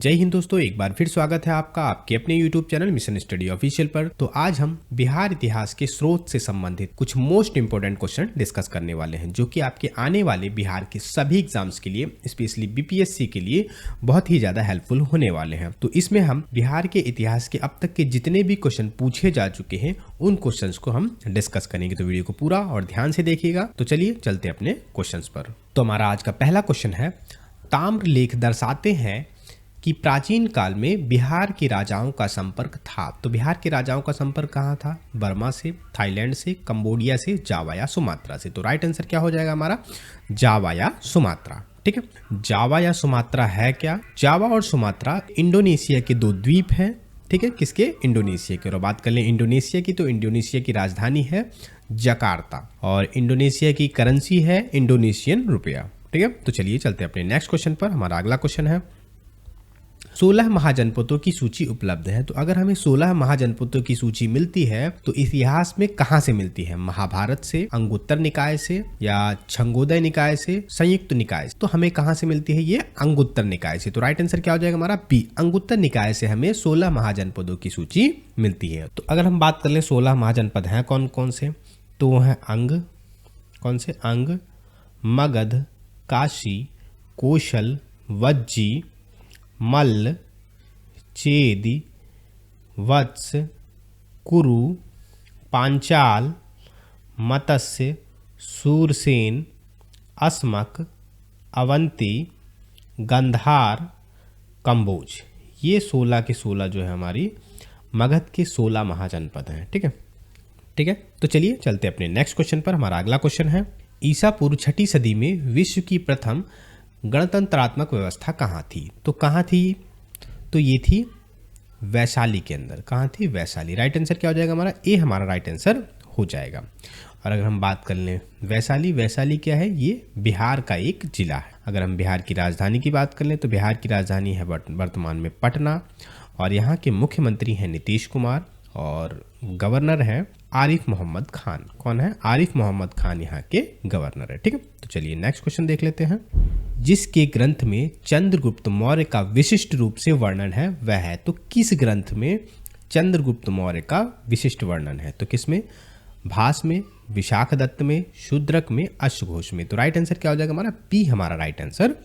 जय हिंद दोस्तों, एक बार फिर स्वागत है आपका आपके अपने YouTube channel mission study official पर। तो आज हम बिहार इतिहास के स्रोत से संबंधित कुछ मोस्ट इंपोर्टेंट क्वेश्चन डिस्कस करने वाले हैं, जो कि आपके आने वाले बिहार के सभी एग्जाम्स के लिए, स्पेशली बीपीएससी के लिए बहुत ही ज्यादा हेल्पफुल होने वाले हैं। तो इसमें हम बिहार के इतिहास के अब तक के जितने भी क्वेश्चन पूछे जा चुके हैं उन क्वेश्चन को हम डिस्कस करेंगे। तो वीडियो को पूरा और ध्यान से देखिएगा। तो चलिए चलते अपने क्वेश्चन पर। तो हमारा आज का पहला क्वेश्चन है, ताम्रलेख दर्शाते हैं कि प्राचीन काल में बिहार के राजाओं का संपर्क था। तो बिहार के राजाओं का संपर्क कहाँ था? बर्मा से, थाईलैंड से, कंबोडिया से, जावा या सुमात्रा से। तो राइट आंसर क्या हो जाएगा हमारा? जावा या सुमात्रा। ठीक है, जावा या सुमात्रा है क्या? जावा और सुमात्रा इंडोनेशिया के दो द्वीप हैं। ठीक है, किसके? इंडोनेशिया के। और बात कर लें इंडोनेशिया की, तो इंडोनेशिया की राजधानी है जकार्ता और इंडोनेशिया की करेंसी है इंडोनेशियन रुपया। ठीक है, तो चलिए चलते हैं अपने नेक्स्ट क्वेश्चन पर। हमारा अगला क्वेश्चन है, 16 महाजनपदों की सूची उपलब्ध है। तो अगर हमें 16 महाजनपदों की सूची मिलती है तो इतिहास में कहाँ से मिलती है? महाभारत से, अंगुत्तर निकाय से, या छंगोदय निकाय से, संयुक्त निकाय से? तो हमें कहाँ से मिलती है? ये अंगुत्तर निकाय से। तो राइट आंसर क्या हो जाएगा हमारा? बी, अंगुत्तर निकाय से हमें 16 महाजनपदों की सूची मिलती है। तो अगर हम बात कर ले 16 महाजनपद हैं कौन कौन से, तो वो है अंग, कौन से? अंग, मगध, काशी, कौशल, वज्जी, मल्ल, चेदी, वत्स, कुरु, पांचाल, मत्स्य, सूरसेन, अस्मक, अवंती, गंधार, कंबोज। ये 16 के 16 जो है हमारी मगध के 16 महाजनपद हैं। ठीक है, ठीक है। तो चलिए चलते अपने नेक्स्ट क्वेश्चन पर। हमारा अगला क्वेश्चन है, ईसा पूर्व 6ठी सदी में विश्व की प्रथम गणतंत्रात्मक व्यवस्था कहाँ थी? तो कहाँ थी? तो ये थी वैशाली के अंदर। कहाँ थी? वैशाली। राइट आंसर क्या हो जाएगा हमारा? ए हमारा राइट आंसर हो जाएगा। और अगर हम बात कर लें वैशाली, वैशाली क्या है? ये बिहार का एक जिला है। अगर हम बिहार की राजधानी की बात कर लें तो बिहार की राजधानी है वर्तमान में पटना, और यहाँ के मुख्यमंत्री हैं नीतीश कुमार और गवर्नर हैं आरिफ मोहम्मद खान। कौन है? आरिफ मोहम्मद खान यहाँ के गवर्नर है। ठीक है, तो चलिए नेक्स्ट क्वेश्चन देख लेते हैं। जिसके ग्रंथ में चंद्रगुप्त मौर्य का विशिष्ट रूप से वर्णन है वह है? तो किस ग्रंथ में चंद्रगुप्त मौर्य का विशिष्ट वर्णन है? तो किसमें? भास में, विशाखदत्त में, शूद्रक में, अश्वघोष में। तो राइट आंसर क्या हो जाएगा हमारा? बी हमारा राइट आंसर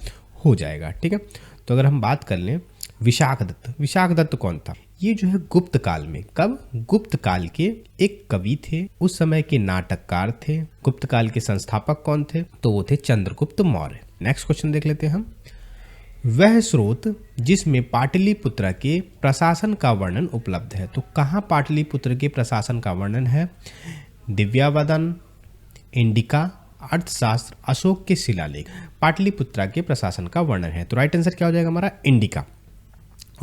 हो जाएगा। ठीक है, तो अगर हम बात कर लें विशाखदत्त, विशाखदत्त कौन था? ये जो है गुप्त काल में, कब? गुप्त काल के एक कवि थे, उस समय के नाटककार थे। गुप्त काल के संस्थापक कौन थे? तो वो थे चंद्रगुप्त मौर्य। नेक्स्ट क्वेश्चन देख लेते हैं हम। वह स्रोत जिसमें पाटलिपुत्र के प्रशासन का वर्णन उपलब्ध है। तो कहाँ पाटलिपुत्र के प्रशासन का वर्णन है? दिव्यावदन, इंडिका, अर्थशास्त्र, अशोक के शिलालेख। पाटलिपुत्र के प्रशासन का वर्णन है। तो राइट आंसर क्या हो जाएगा हमारा? इंडिका।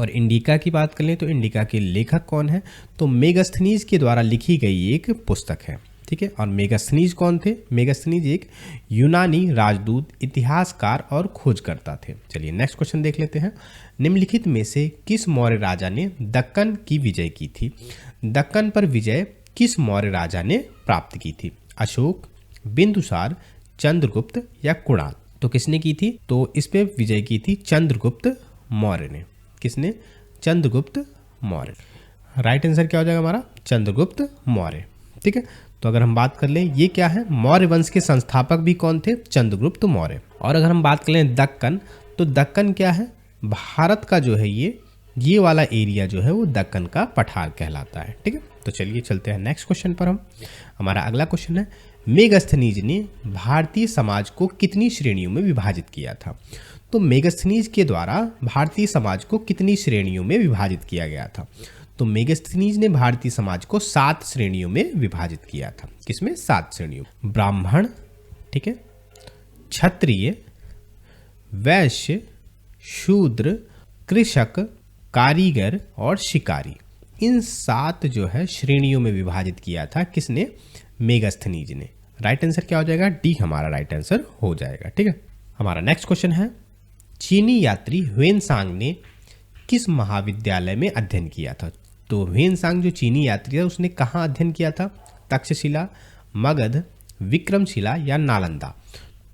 और इंडिका की बात कर लें तो इंडिका के लेखक कौन है? तो मेगास्थनीज के द्वारा लिखी गई एक पुस्तक है। ठीक है, और मेगास्थनीज कौन थे? मेगास्थनीज एक यूनानी राजदूत, इतिहासकार और खोजकर्ता थे। चलिए नेक्स्ट क्वेश्चन देख लेते हैं। निम्नलिखित में से किस मौर्य राजा ने दक्कन की विजय की थी? दक्कन पर विजय किस मौर्य राजा ने प्राप्त की थी? अशोक, बिंदुसार, चंद्रगुप्त या कुणाल? तो किसने की थी? तो इस पे विजय की थी चंद्रगुप्त मौर्य ने। किसने? चंद्रगुप्त मौर्य। राइट आंसर क्या हो जाएगा हमारा? चंद्रगुप्त मौर्य। ठीक है, तो अगर हम बात कर लें ये क्या है? मौर्य वंश के संस्थापक भी कौन थे? चंद्रगुप्त मौर्य। और अगर हम बात कर लें दक्कन, तो दक्कन क्या है? भारत का जो है ये वाला एरिया जो है वो दक्कन का पठार कहलाता है। ठीक है, तो चलिए चलते हैं नेक्स्ट क्वेश्चन पर। हम हमारा अगला क्वेश्चन है, मेगास्थनीज ने भारतीय समाज को कितनी श्रेणियों में विभाजित किया था? तो मेगास्थनीज के द्वारा भारतीय समाज को कितनी श्रेणियों में विभाजित किया गया था? तो मेगास्थनीज ने भारतीय समाज को 7 श्रेणियों में विभाजित किया था। किसमें? 7 श्रेणियों। ब्राह्मण, ठीक है, क्षत्रिय, वैश्य, शूद्र, कृषक, कारीगर और शिकारी। इन 7 जो है श्रेणियों में विभाजित किया था। किसने? मेगास्थनीज ने। राइट आंसर क्या हो जाएगा? डी हमारा राइट आंसर हो जाएगा। ठीक है, हमारा नेक्स्ट क्वेश्चन है, चीनी यात्री ह्वेनसांग ने किस महाविद्यालय में अध्ययन किया था? तो ह्वेनसांग जो चीनी यात्री था उसने कहाँ अध्ययन किया था? तक्षशिला, मगध, विक्रमशिला या नालंदा?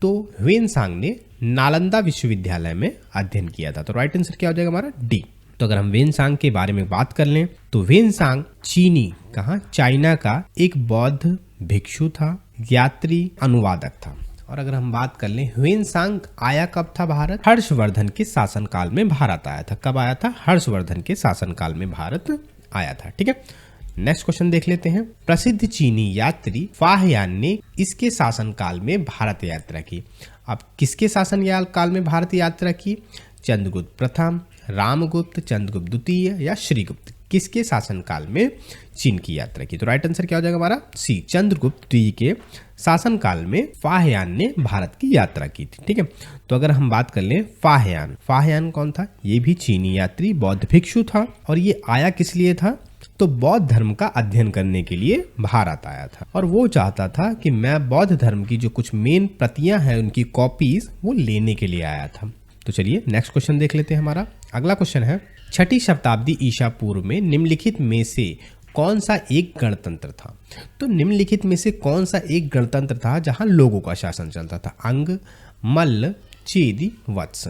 तो ह्वेनसांग ने नालंदा विश्वविद्यालय में अध्ययन किया था। तो राइट आंसर क्या हो जाएगा हमारा डी। तो अगर हम वेनसांग के बारे में बात कर लें तो वेनसांग चीनी कहाँ चाइना का एक बौद्ध भिक्षु था, यात्री, अनुवादक था। और अगर हम बात कर लें वेनसांग आया कब था भारत? हर्षवर्धन के शासनकाल में भारत आया था। कब आया था? हर्षवर्धन के शासनकाल में भारत आया था। ठीक है, नेक्स्ट क्वेश्चन देख लेते हैं। प्रसिद्ध चीनी यात्री फाहयान ने इसके शासनकाल में भारत यात्रा की। अब किसके शासन काल में भारत यात्रा की? चंद्रगुप्त प्रथम, रामगुप्त, चंद्रगुप्त द्वितीय या श्रीगुप्त? किसके शासनकाल में चीन की यात्रा की? तो राइट आंसर क्या हो जाएगा हमारा सी, चंद्रगुप्त द्वितीय के शासनकाल में फाहयान ने भारत की यात्रा की थी। ठीक है, तो अगर हम बात कर लें फाहयान कौन था? ये भी चीनी यात्री बौद्ध भिक्षु था और ये आया किस लिए था? तो बौद्ध धर्म का अध्ययन करने के लिए भारत आया था और वो चाहता था कि मैं बौद्ध धर्म की जो कुछ मेन प्रतियां हैं उनकी कॉपीज वो लेने के लिए आया था। तो चलिए नेक्स्ट क्वेश्चन देख लेते हैं। हमारा अगला क्वेश्चन है, 6ठी शताब्दी ईसा पूर्व में निम्नलिखित में से कौन सा एक गणतंत्र था? तो निम्नलिखित में से कौन सा एक गणतंत्र था जहां लोगों का शासन चलता था? अंग, मल्ल, चेदी, वत्स?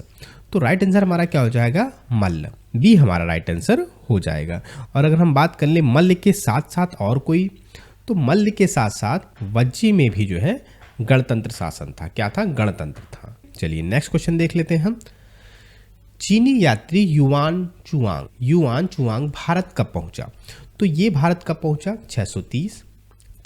तो राइट आंसर हमारा क्या हो जाएगा? मल्ल। बी हमारा राइट आंसर हो जाएगा। और अगर हम बात कर ले मल्ल के साथ साथ और कोई, तो मल्ल के साथ साथ वज्जी में भी जो है गणतंत्र शासन था। क्या था? गणतंत्र था। चलिए नेक्स्ट क्वेश्चन देख लेते हैं हम। चीनी यात्री युआन चुआंग भारत कब पहुंचा? तो ये भारत कब पहुंचा? 630,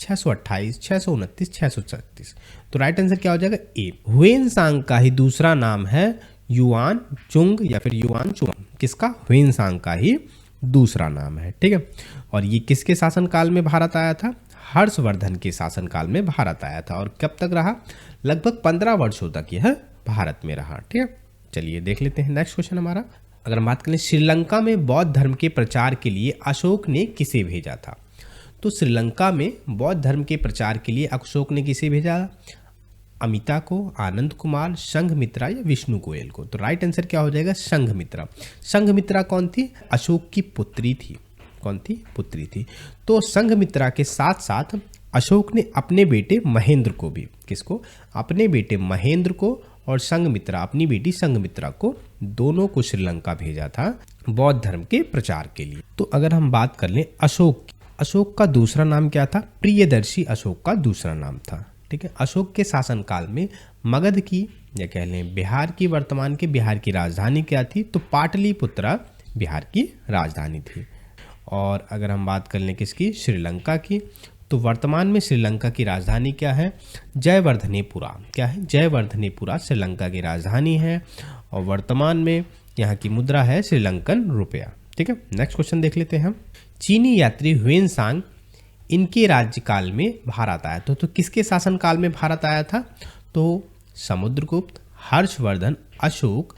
628, 629, 636। तो राइट आंसर क्या हो जाएगा? ए। ह्वेनसांग का ही दूसरा नाम है युआन चुंग या फिर युआन चुआंग। किसका? ह्वेनसांग का ही दूसरा नाम है। ठीक है, और ये किसके शासनकाल में भारत आया था? हर्षवर्धन के शासनकाल में भारत आया था। और कब तक रहा? लगभग 15 वर्षों तक यह भारत में रहा। ठीक है, चलिए देख लेते हैं नेक्स्ट क्वेश्चन हमारा। अगर हम बात करें श्रीलंका में बौद्ध धर्म के प्रचार के लिए अशोक ने किसे भेजा था? तो श्रीलंका में बौद्ध धर्म के प्रचार के लिए अशोक ने किसे भेजा? अमिता को, आनंद कुमार, संघमित्रा या विष्णु गोयल को? तो राइट आंसर क्या हो जाएगा? संघमित्रा। संघमित्रा कौन थी? अशोक की पुत्री थी। कौन थी? पुत्री थी। तो संघमित्रा के साथ साथ अशोक ने अपने बेटे महेंद्र को भी, किसको? अपने बेटे महेंद्र को और संघमित्रा, अपनी बेटी संघमित्रा को, दोनों को श्रीलंका भेजा था बौद्ध धर्म के प्रचार के लिए। तो अगर हम बात कर लें अशोक का दूसरा नाम क्या था? प्रियदर्शी अशोक का दूसरा नाम था। ठीक है, अशोक के शासनकाल में मगध की या कह लें बिहार की, वर्तमान के बिहार की राजधानी क्या थी? तो पाटलिपुत्रा बिहार की राजधानी थी। और अगर हम बात कर लें किसकी? श्रीलंका की, तो वर्तमान में श्रीलंका की राजधानी क्या है? जयवर्धनेपुरा। क्या है? जयवर्धनेपुरा श्रीलंका की राजधानी है और वर्तमान में यहाँ की मुद्रा है श्रीलंकन रुपया। ठीक है, नेक्स्ट क्वेश्चन देख लेते हैं हम। चीनी यात्री ह्वेनसांग इनके राज्यकाल में भारत आया था। तो किसके शासनकाल में भारत आया था? तो समुद्रगुप्त, हर्षवर्धन, अशोक,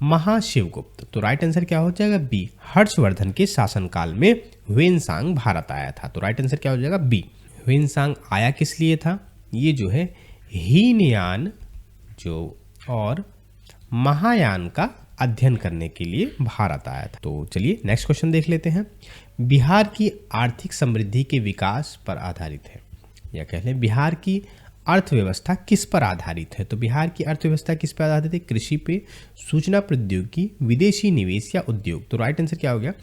महाशिवगुप्त। तो राइट आंसर क्या हो जाएगा? बी। हर्षवर्धन के शासनकाल में ह्वेनसांग भारत आया था। तो राइट आंसर क्या हो जाएगा? बी। ह्वेनसांग आया किस लिए था? ये जो है हीनयान जो और महायान का अध्ययन करने के लिए भारत आया था। तो चलिए नेक्स्ट क्वेश्चन देख लेते हैं। बिहार की आर्थिक समृद्धि के विकास पर आधारित है, या कह लें बिहार की अर्थव्यवस्था किस पर आधारित है? तो बिहार की अर्थव्यवस्था किस पर आधारित है? कृषि पे, सूचना प्रौद्योगिकी, विदेशी निवेश या उद्योग? तो राइट आंसर क्या हो गया?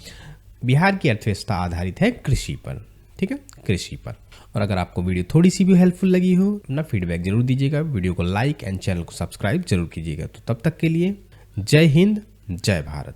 बिहार की अर्थव्यवस्था आधारित है कृषि पर। ठीक है, कृषि पर। और अगर आपको वीडियो थोड़ी सी भी हेल्पफुल लगी हो, अपना फीडबैक जरूर दीजिएगा, वीडियो को लाइक एंड चैनल को सब्सक्राइब जरूर कीजिएगा। तो तब तक के लिए जय हिंद, जय भारत।